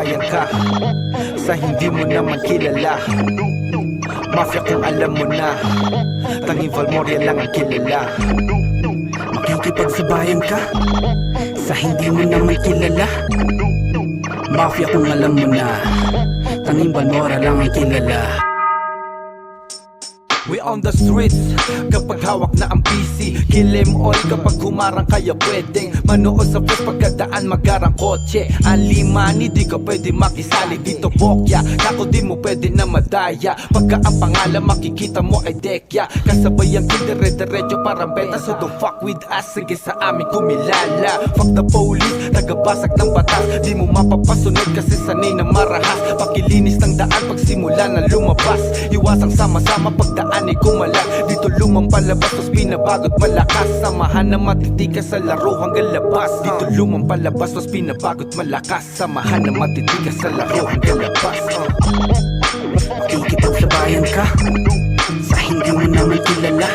pagsabayan ka sa hindi mo naman kilala. Mafia kung alam mo na, tanging Valmoria lang ang kilala. Makikipagsabayan ka sa hindi mo naman kilala. Mafia kung alam mo na, tanging Valmoria lang ang kilala. We on the streets, kapag hawak na ang PC. Kill em all kapag humarang kaya pwedeng manood sa first pagkadaan magarang kotse. Alimani di ka pwede makisali dito bokya. Kako di mo pwede na madaya, pagka ang pangalan makikita mo ay dekya. Kasabay ang dire-diretso parang beta. So don't fuck with us, sige sa amin kumilala. Fuck the police, tagabasag ng batas. Di mo mapapasunod kasi sanay na marahas. Pakilinis ng daan pagsimula na lumabas. Iwasang sama-sama pagdaan ay kumalat. Dito lumang palabas, tos pinabago't malakas. Samahan na matitikas sa laro hanggang labas. Dito lumang palabas, tos pinabago't malakas. Samahan na matitikas sa laro hanggang labas. Makikipagsabayan ka sa hindi mo naman kilala.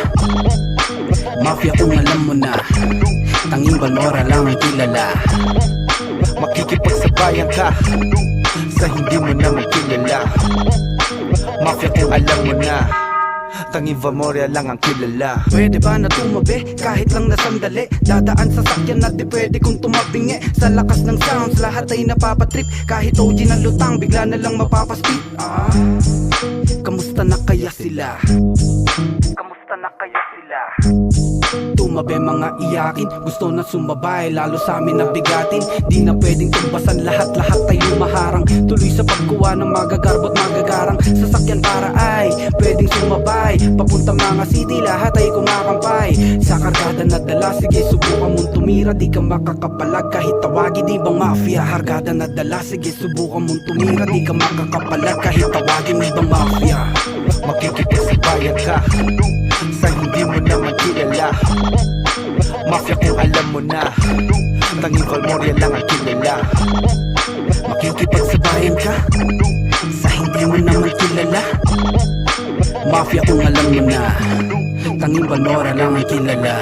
Mafia kung alam mo na, tanging Valmoria lang ang kilala. Makikipagsabayan ka sa hindi mo naman kilala. Mafia kung alam mo na, tanging Valmoria lang ang kilala. Pwede ba na tumabi kahit lang na sandali? Dadaan sa sakyan na di pwede kong tumabingi. Sa lakas ng sounds lahat ay napapatrip. Kahit OG na lutang bigla na lang mapapaspit. Kamusta na kaya sila? Kamusta na kaya sila? Tumabi mga iyakin, gusto na sumabay, lalo sa amin na bigatin. Di na pwedeng tumbasan lahat-lahat tayo maharang. Tuloy sa pagkuha ng magagarbo't magagarang. Sasakyan para ay pwedeng sumabay, papunta mga city, lahat ay kumakampay. Sa kargada na dala, sige subukan mong tumira. Di ka makakapalag kahit tawagin ibang mafia. Kargada na dala, sige subukan mong tumira. Di ka makakapalag kahit tawagin ibang mafia. Makikipagsabayan ka sa hindi mo naman kilala. Mafia kung alam mo na, tanging Valmoria lang ang kilala. Makikipagsabayan ka sa hindi mo naman kilala. Mafia kung alam mo na, tanging Valmoria lang ang kilala.